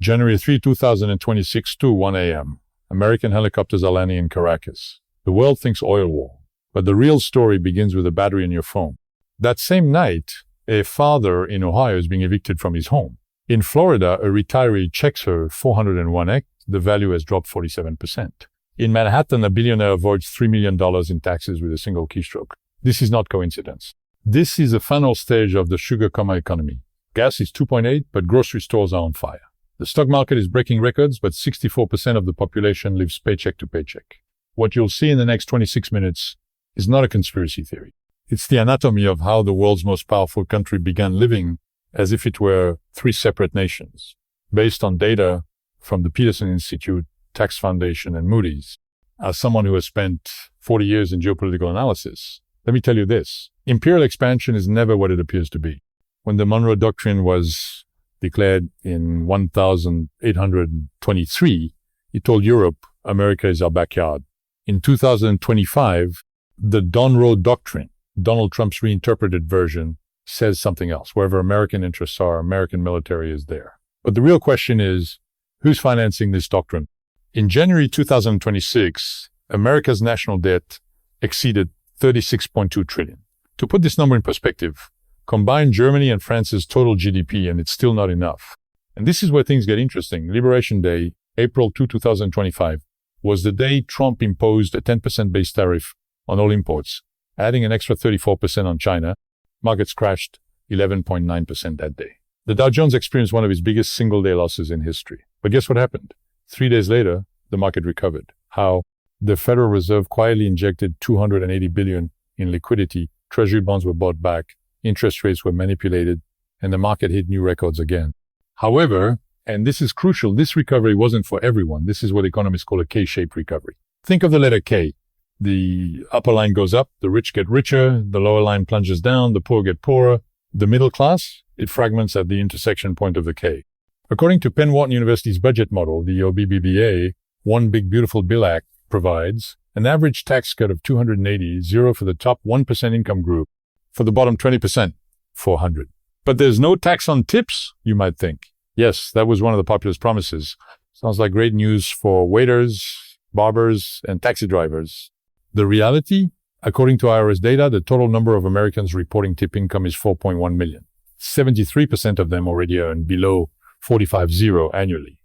January 3, 2026 to 1 a.m. American helicopters are landing in Caracas. The world thinks oil war, but the real story begins with a battery in your phone. That same night, a father in Ohio is being evicted from his home. In Florida, a retiree checks her 401x. The value has dropped 47%. In Manhattan, a billionaire avoids $3 million in taxes with a single keystroke. This is not coincidence. This is the final stage of the sugar coma economy. Gas is 2.8, but grocery stores are on fire. The stock market is breaking records, but 64% of the population lives paycheck to paycheck. What you'll see in the next 26 minutes is not a conspiracy theory. It's the anatomy of how the world's most powerful country began living as if it were three separate nations, based on data from the Peterson Institute, Tax Foundation, and Moody's. As someone who has spent 40 years in geopolitical analysis, let me tell you this. Imperial expansion is never what it appears to be. When the Monroe Doctrine was declared in 1823, it told Europe, America is our backyard. In 2025, the Donroe Doctrine, Donald Trump's reinterpreted version, says something else. Wherever American interests are, American military is there. But the real question is, who's financing this doctrine? In January 2026, America's national debt exceeded $36.2 trillion. To put this number in perspective, combine Germany and France's total GDP, and it's still not enough. And this is where things get interesting. Liberation Day, April 2, 2025, was the day Trump imposed a 10% base tariff on all imports, adding an extra 34% on China. Markets crashed 11.9% that day. The Dow Jones experienced one of its biggest single-day losses in history. But guess what happened? 3 days later, the market recovered. How? The Federal Reserve quietly injected $280 billion in liquidity, treasury bonds were bought back, interest rates were manipulated, and the market hit new records again. However, and this is crucial, this recovery wasn't for everyone. This is what economists call a K-shaped recovery. Think of the letter K. The upper line goes up, the rich get richer, the lower line plunges down, the poor get poorer. The middle class, it fragments at the intersection point of the K. According to Penn Wharton University's budget model, the OBBBA, One Big Beautiful Bill Act, provides an average tax cut of $280, zero for the top 1% income group, for the bottom 20%, $400. But there's no tax on tips, you might think. Yes, that was one of the populist promises. Sounds like great news for waiters, barbers, and taxi drivers. The reality? According to IRS data, the total number of Americans reporting tip income is 4.1 million. 73% of them already earn below 45.0 annually,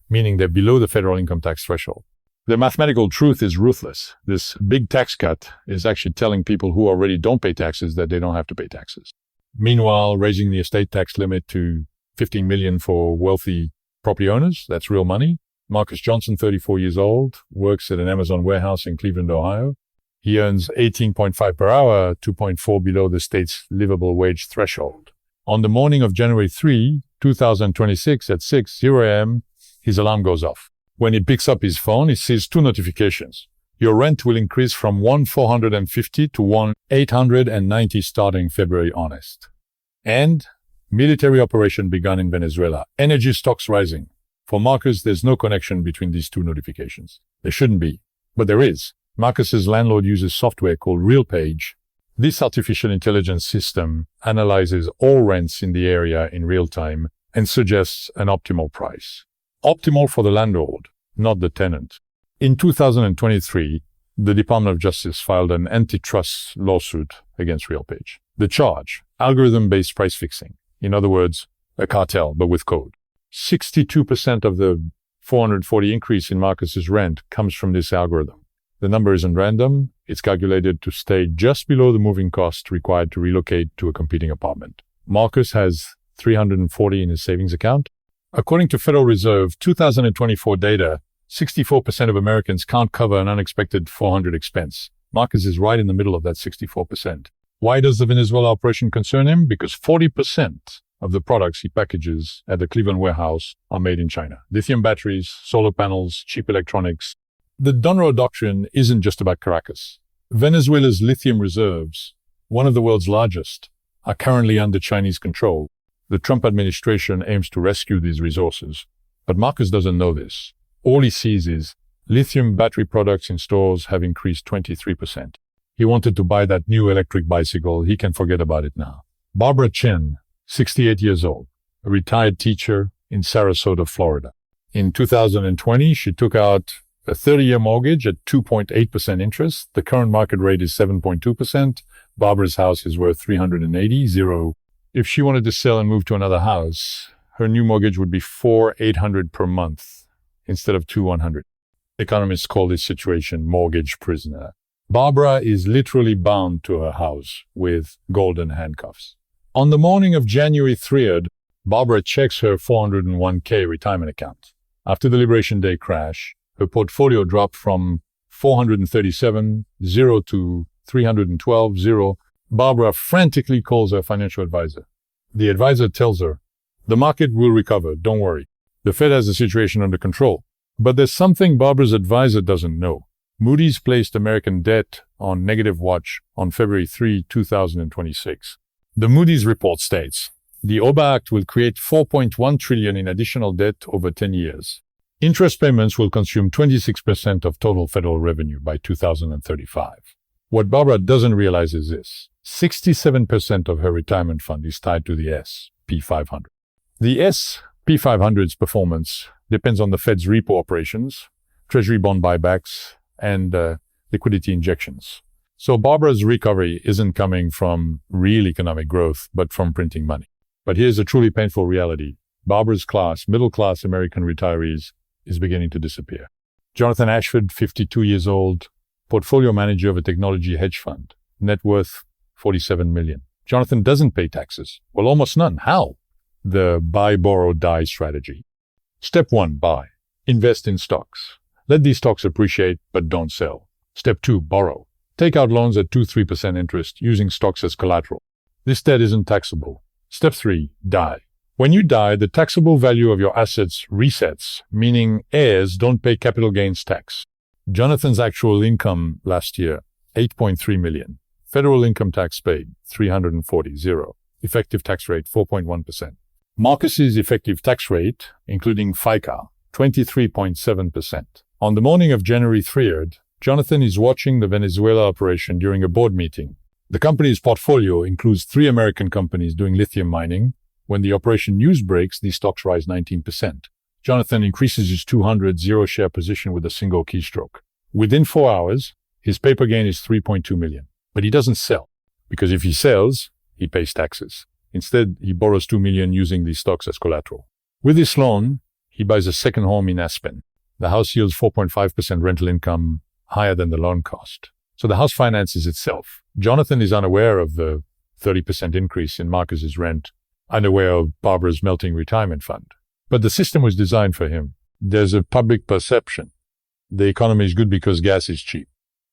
meaning they're below the federal income tax threshold. The mathematical truth is ruthless. This big tax cut is actually telling people who already don't pay taxes that they don't have to pay taxes. Meanwhile, raising the estate tax limit to 15 million for wealthy property owners, that's real money. Marcus Johnson, 34 years old, works at an Amazon warehouse in Cleveland, Ohio. He earns 18.5 per hour, 2.4 below the state's livable wage threshold. On the morning of January 3, 2026 at 6:0 a.m., his alarm goes off. When he picks up his phone, he sees two notifications. Your rent will increase from $1,450 to $1,890 starting February honest. And military operation begun in Venezuela. Energy stocks rising. For Marcus, there's no connection between these two notifications. There shouldn't be, but there is. Marcus's landlord uses software called RealPage. This artificial intelligence system analyzes all rents in the area in real time and suggests an optimal price. Optimal for the landlord, not the tenant. In 2023, the Department of Justice filed an antitrust lawsuit against RealPage. The charge, algorithm-based price fixing. In other words, a cartel, but with code. 62% of the 440 increase in Marcus's rent comes from this algorithm. The number isn't random. It's calculated to stay just below the moving cost required to relocate to a competing apartment. Marcus has $340 in his savings account. According to Federal Reserve 2024 data, 64% of Americans can't cover an unexpected $400 expense. Marcus is right in the middle of that 64%. Why does the Venezuela operation concern him? Because 40% of the products he packages at the Cleveland warehouse are made in China. Lithium batteries, solar panels, cheap electronics. The Donroe Doctrine isn't just about Caracas. Venezuela's lithium reserves, one of the world's largest, are currently under Chinese control. The Trump administration aims to rescue these resources, but Marcus doesn't know this. All he sees is lithium battery products in stores have increased 23%. He wanted to buy that new electric bicycle. He can forget about it now. Barbara Chen, 68 years old, a retired teacher, in Sarasota, Florida. In 2020, she took out a 30-year mortgage at 2.8% interest. The current market rate is 7.2%. Barbara's house is worth $380,000. If she wanted to sell and move to another house, her new mortgage would be $4,800 per month instead of $2,100. Economists call this situation mortgage prisoner. Barbara is literally bound to her house with golden handcuffs. On the morning of January 3rd, Barbara checks her 401k retirement account. After the Liberation Day crash, her portfolio dropped from $437,000 to $312,000. Barbara frantically calls her financial advisor. The advisor tells her, "The market will recover, don't worry. The Fed has the situation under control." But there's something Barbara's advisor doesn't know. Moody's placed American debt on negative watch on February 3, 2026. The Moody's report states, the OBBBA Act will create $4.1 trillion in additional debt over 10 years. Interest payments will consume 26% of total federal revenue by 2035. What Barbara doesn't realize is this. 67% of her retirement fund is tied to the S&P 500. The S&P 500's performance depends on the Fed's repo operations, treasury bond buybacks, and liquidity injections. So Barbara's recovery isn't coming from real economic growth, but from printing money. But here's a truly painful reality. Barbara's class, middle-class American retirees, is beginning to disappear. Jonathan Ashford, 52 years old, portfolio manager of a technology hedge fund, net worth $47 million. Jonathan doesn't pay taxes. Well, almost none. How? The buy, borrow, die strategy. Step 1, buy. Invest in stocks. Let these stocks appreciate, but don't sell. Step 2, borrow. Take out loans at 2-3% interest using stocks as collateral. This debt isn't taxable. Step 3, die. When you die, the taxable value of your assets resets, meaning heirs don't pay capital gains tax. Jonathan's actual income last year, $8.3 million. Federal income tax paid, $340,000. Effective tax rate, 4.1%. Marcus's effective tax rate, including FICA, 23.7%. On the morning of January 3rd, Jonathan is watching the Venezuela operation during a board meeting. The company's portfolio includes 3 American companies doing lithium mining. When the operation news breaks, these stocks rise 19%. Jonathan increases his 200 zero-share position with a single keystroke. Within 4 hours, his paper gain is $3.2 million. But he doesn't sell, because if he sells, he pays taxes. Instead, he borrows $2 million using these stocks as collateral. With this loan, he buys a second home in Aspen. The house yields 4.5% rental income, higher than the loan cost. So the house finances itself. Jonathan is unaware of the 30% increase in Marcus's rent, unaware of Barbara's melting retirement fund. But the system was designed for him. There's a public perception. The economy is good because gas is cheap.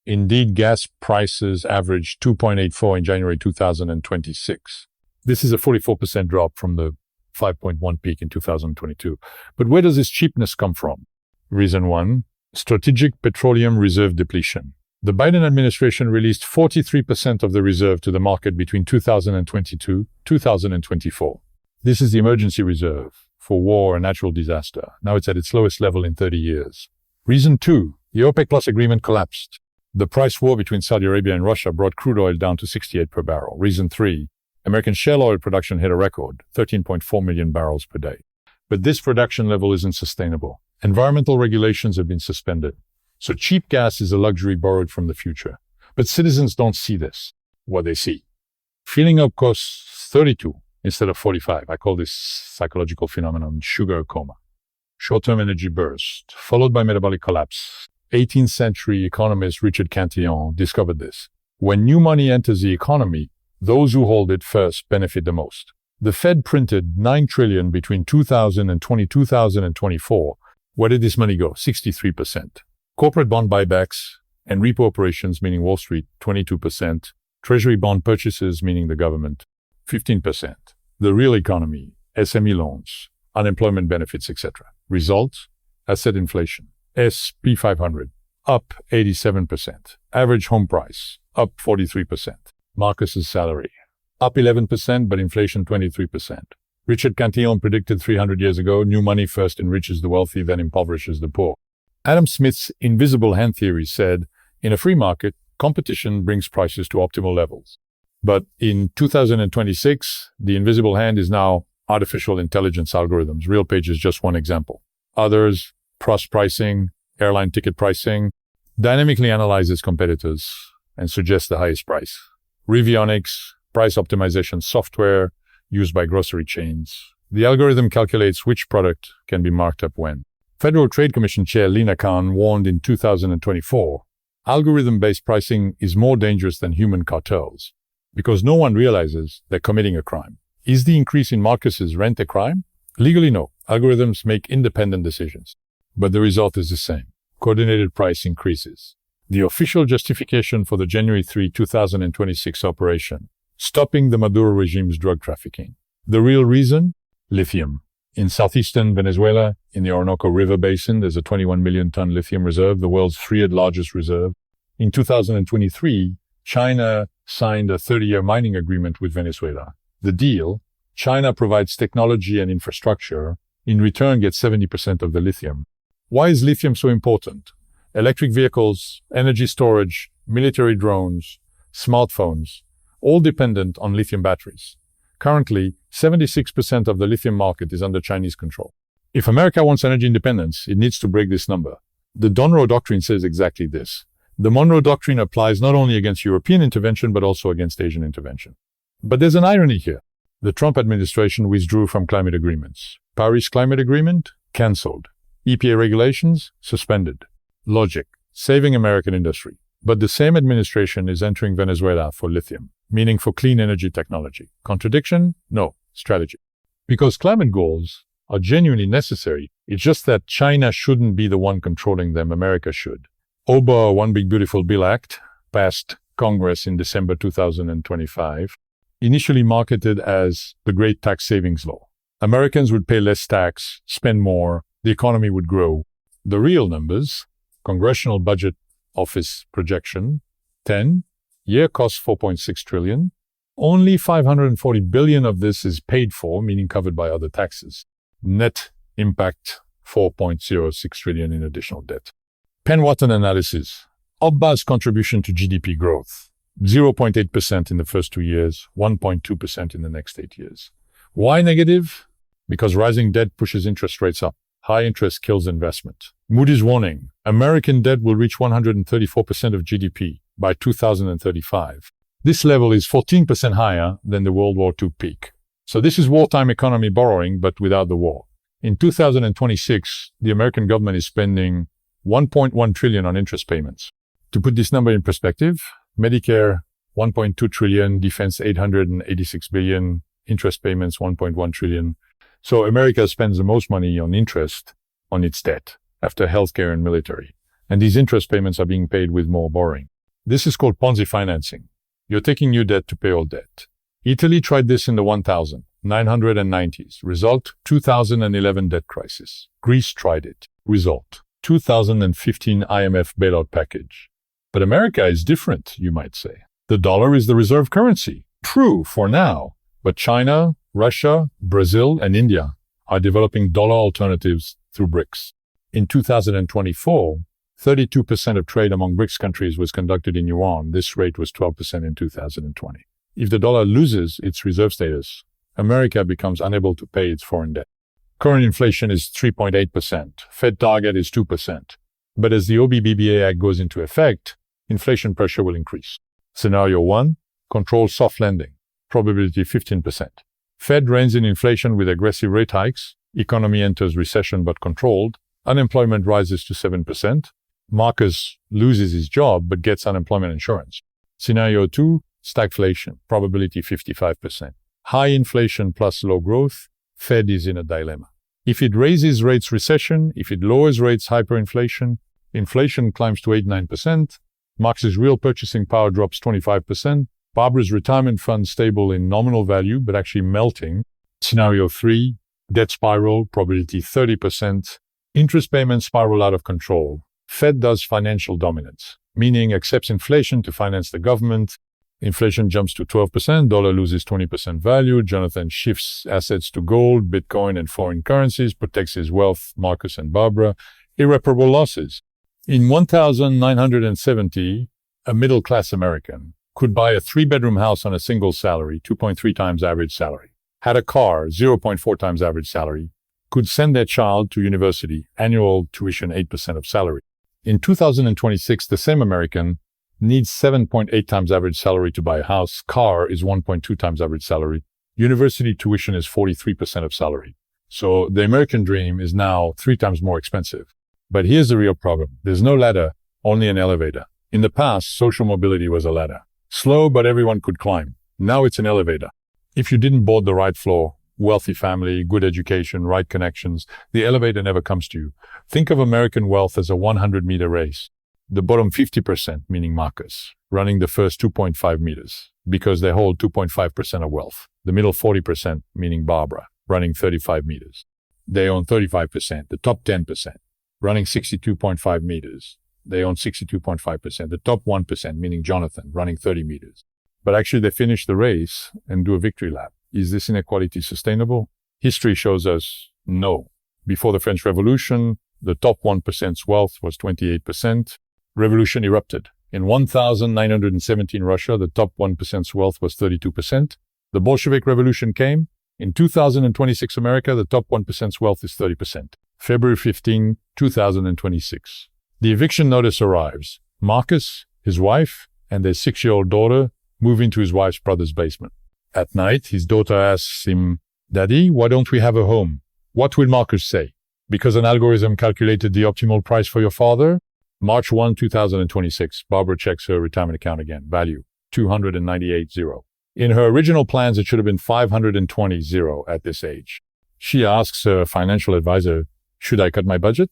Indeed, gas prices averaged 2.84 in January 2026. This is a 44% drop from the 5.1 peak in 2022. But where does this cheapness come from? Reason 1, strategic petroleum reserve depletion. The Biden administration released 43% of the reserve to the market between 2022-2024. This is the emergency reserve for war and natural disaster. Now it's at its lowest level in 30 years. Reason 2, the OPEC Plus agreement collapsed. The price war between Saudi Arabia and Russia brought crude oil down to 68 per barrel. Reason 3, American shale oil production hit a record, 13.4 million barrels per day. But this production level isn't sustainable. Environmental regulations have been suspended. So cheap gas is a luxury borrowed from the future. But citizens don't see this. What they see. Filling up costs 32 instead of 45. I call this psychological phenomenon sugar coma. Short-term energy burst, followed by metabolic collapse. 18th century economist Richard Cantillon discovered this. When new money enters the economy, those who hold it first benefit the most. The Fed printed $9 trillion between 2000 and 2024. Where did this money go? 63%. Corporate bond buybacks and repo operations, meaning Wall Street, 22%. Treasury bond purchases, meaning the government, 15%. The real economy, SME loans, unemployment benefits, etc. Result, asset inflation. S&P 500, up 87%. Average home price, up 43%. Marcus's salary, up 11%, but inflation 23%. Richard Cantillon predicted 300 years ago, new money first enriches the wealthy, then impoverishes the poor. Adam Smith's invisible hand theory said, in a free market, competition brings prices to optimal levels. But in 2026, the invisible hand is now artificial intelligence algorithms. RealPage is just one example. Others, pricing, airline ticket pricing, dynamically analyzes competitors and suggests the highest price. Revionics, price optimization software used by grocery chains. The algorithm calculates which product can be marked up when. Federal Trade Commission Chair Lina Khan warned in 2024, algorithm-based pricing is more dangerous than human cartels because no one realizes they're committing a crime. Is the increase in Marcus's rent a crime? Legally, no. Algorithms make independent decisions, but the result is the same. Coordinated price increases. The official justification for the January 3, 2026 operation, stopping the Maduro regime's drug trafficking. The real reason? Lithium. In southeastern Venezuela, in the Orinoco River Basin, there's a 21 million ton lithium reserve, the world's third largest reserve. In 2023, China signed a 30-year mining agreement with Venezuela. The deal, China provides technology and infrastructure, in return gets 70% of the lithium. Why is lithium so important? Electric vehicles, energy storage, military drones, smartphones, all dependent on lithium batteries. Currently, 76% of the lithium market is under Chinese control. If America wants energy independence, it needs to break this number. The Donroe Doctrine says exactly this. The Monroe Doctrine applies not only against European intervention, but also against Asian intervention. But there's an irony here. The Trump administration withdrew from climate agreements. Paris Climate Agreement, cancelled. EPA regulations, suspended. Logic, saving American industry. But the same administration is entering Venezuela for lithium, meaning for clean energy technology. Contradiction? No. Strategy. Because climate goals are genuinely necessary. It's just that China shouldn't be the one controlling them. America should. OBBBA One Big Beautiful Bill Act passed Congress in December 2025, initially marketed as the Great Tax Savings Law. Americans would pay less tax, spend more, the economy would grow. The real numbers, Congressional Budget Office projection, 10, year costs $4.6 trillion. Only $540 billion of this is paid for, meaning covered by other taxes. Net impact, $4.06 trillion in additional debt. Penn-Wharton analysis. OBBBA's contribution to GDP growth, 0.8% in the first 2 years, 1.2% in the next 8 years. Why negative? Because rising debt pushes interest rates up. High interest kills investment. Moody's warning, American debt will reach 134% of GDP by 2035. This level is 14% higher than the World War II peak. So this is wartime economy borrowing, but without the war. In 2026, the American government is spending $1.1 trillion on interest payments. To put this number in perspective, Medicare, $1.2 trillion, defense, $886 billion, interest payments, $1.1 trillion. So America spends the most money on interest on its debt after healthcare and military. And these interest payments are being paid with more borrowing. This is called Ponzi financing. You're taking new debt to pay old debt. Italy tried this in the 1990s. Result, 2011 debt crisis. Greece tried it. Result, 2015 IMF bailout package. But America is different, you might say. The dollar is the reserve currency. True for now. But China, Russia, Brazil, and India are developing dollar alternatives through BRICS. In 2024, 32% of trade among BRICS countries was conducted in yuan. This rate was 12% in 2020. If the dollar loses its reserve status, America becomes unable to pay its foreign debt. Current inflation is 3.8%. Fed target is 2%. But as the OBBBA Act goes into effect, inflation pressure will increase. Scenario 1, control soft landing. Probability 15%. Fed reins in inflation with aggressive rate hikes. Economy enters recession but controlled. Unemployment rises to 7%. Marcus loses his job but gets unemployment insurance. Scenario 2, stagflation. Probability 55%. High inflation plus low growth. Fed is in a dilemma. If it raises rates, recession. If it lowers rates, hyperinflation. Inflation climbs to 8-9%. Marx's real purchasing power drops 25%. Barbara's retirement fund stable in nominal value, but actually melting. Scenario 3, debt spiral, probability 30%. Interest payments spiral out of control. Fed does financial dominance, meaning accepts inflation to finance the government. Inflation jumps to 12%, dollar loses 20% value. Jonathan shifts assets to gold, Bitcoin, and foreign currencies, protects his wealth, Marcus and Barbara. Irreparable losses. In 1970, a middle-class American could buy a 3-bedroom house on a single salary, 2.3 times average salary. had a car, 0.4 times average salary, could send their child to university, annual tuition 8% of salary. In 2026, the same American needs 7.8 times average salary to buy a house. Car is 1.2 times average salary. University tuition is 43% of salary. So the American dream is now 3 times more expensive. But here's the real problem. There's no ladder, only an elevator. In the past, social mobility was a ladder. Slow, but everyone could climb. Now it's an elevator. If you didn't board the right floor, wealthy family, good education, right connections, the elevator never comes to you. Think of American wealth as a 100-meter race. The bottom 50%, meaning Marcus, running the first 2.5 meters because they hold 2.5% of wealth. The middle 40%, meaning Barbara, running 35 meters. They own 35%. The top 10%, running 62.5 meters. They own 62.5%. The top 1%, meaning Jonathan, running 30 meters. But actually they finish the race and do a victory lap. Is this inequality sustainable? History shows us no. Before the French Revolution, the top 1%'s wealth was 28%. Revolution erupted. In 1917 Russia, the top 1%'s wealth was 32%. The Bolshevik Revolution came. In 2026 America, the top 1%'s wealth is 30%. February 15, 2026. The eviction notice arrives. Marcus, his wife, and their 6-year-old daughter move into his wife's brother's basement. At night, his daughter asks him, "Daddy, why don't we have a home?" What will Marcus say? Because an algorithm calculated the optimal price for your father? March 1, 2026, Barbara checks her retirement account again. Value, 298.0. In her original plans, it should have been 520.0 at this age. She asks her financial advisor, "Should I cut my budget?"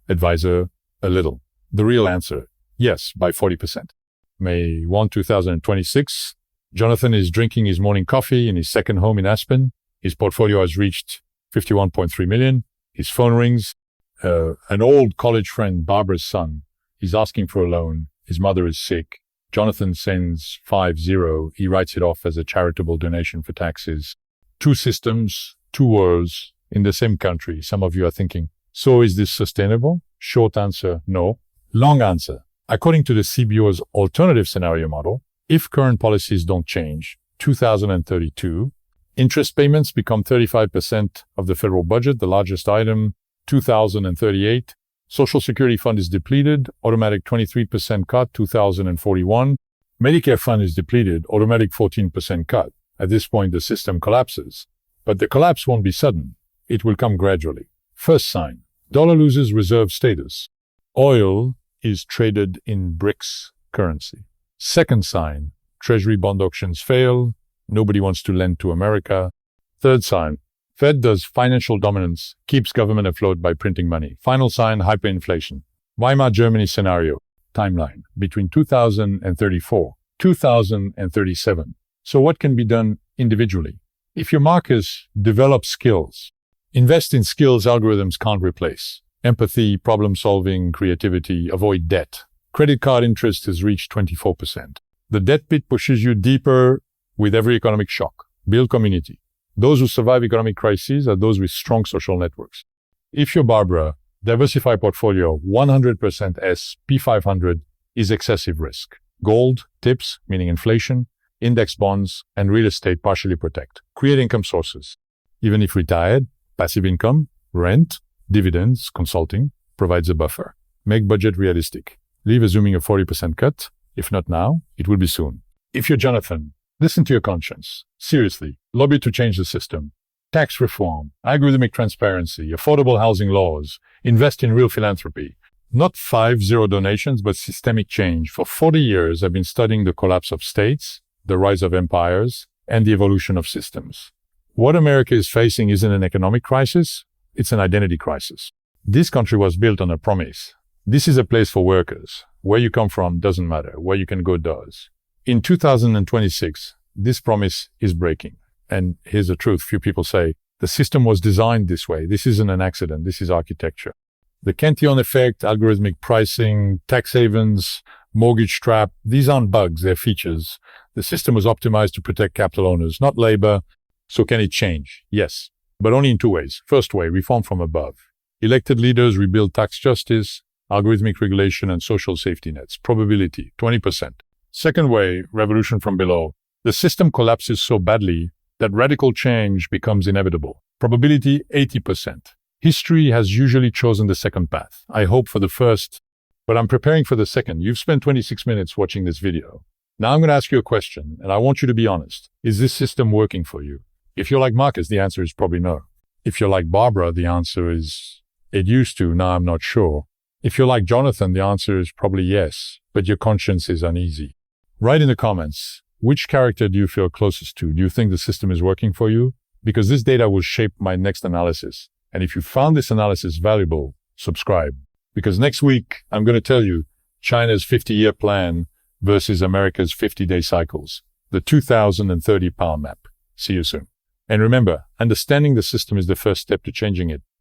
Advisor, "A little." The real answer, yes, by 40%. May 1, 2026, Jonathan is drinking his morning coffee in his second home in Aspen. His portfolio has reached 51.3 million. His phone rings. An old college friend, Barbara's son, is asking for a loan. His mother is sick. Jonathan sends 50. He writes it off as a charitable donation for taxes. 2 systems, 2 worlds in the same country. Some of you are thinking, so is this sustainable? Short answer, no. Long answer. According to the CBO's alternative scenario model, if current policies don't change, 2032, interest payments become 35% of the federal budget, the largest item. 2038, Social Security fund is depleted, automatic 23% cut, 2041. Medicare fund is depleted, automatic 14% cut. At this point, the system collapses. But the collapse won't be sudden. It will come gradually. First sign, dollar loses reserve status. Oil is traded in BRICS currency. Second sign, Treasury bond auctions fail. Nobody wants to lend to America. Third sign, Fed does financial dominance, keeps government afloat by printing money. Final sign, hyperinflation. Weimar Germany scenario, timeline, between 2034, 2037. So what can be done individually? If your markers develop skills, invest in skills algorithms can't replace. Empathy, problem solving, creativity, avoid debt. Credit card interest has reached 24%. The debt pit pushes you deeper with every economic shock. Build community. Those who survive economic crises are those with strong social networks. If you're Barbara, diversify portfolio 100% S, P500 is excessive risk. Gold, tips, meaning inflation, index bonds, and real estate partially protect. Create income sources. Even if retired, passive income, rent, dividends, consulting, provides a buffer. Make budget realistic. Leave assuming a 40% cut. If not now, it will be soon. If you're Jonathan, listen to your conscience. Seriously, lobby to change the system. Tax reform, algorithmic transparency, affordable housing laws, invest in real philanthropy. Not 50 donations, but systemic change. For 40 years, I've been studying the collapse of states, the rise of empires, and the evolution of systems. What America is facing isn't an economic crisis, it's an identity crisis. This country was built on a promise. This is a place for workers. Where you come from doesn't matter. Where you can go does. In 2026, this promise is breaking. And here's the truth. Few people say, the system was designed this way. This isn't an accident. This is architecture. The Cantillon effect, algorithmic pricing, tax havens, mortgage trap, these aren't bugs, they're features. The system was optimized to protect capital owners, not labor. So can it change? Yes, but only in 2 ways. First way, reform from above. Elected leaders rebuild tax justice, algorithmic regulation, and social safety nets. Probability, 20%. Second way, revolution from below. The system collapses so badly, that radical change becomes inevitable. Probability 80%. History has usually chosen the second path. I hope for the first, but I'm preparing for the second. You've spent 26 minutes watching this video. Now I'm going to ask you a question, and I want you to be honest. Is this system working for you? If you're like Marcus, the answer is probably no. If you're like Barbara, the answer is, it used to, now I'm not sure. If you're like Jonathan, the answer is probably yes, but your conscience is uneasy. Write in the comments, which character do you feel closest to? Do you think the system is working for you? Because this data will shape my next analysis. And if you found this analysis valuable, subscribe. Because next week, I'm going to tell you China's 50-year plan versus America's 50-day cycles, the 2030 power map. See you soon. And remember, understanding the system is the first step to changing it.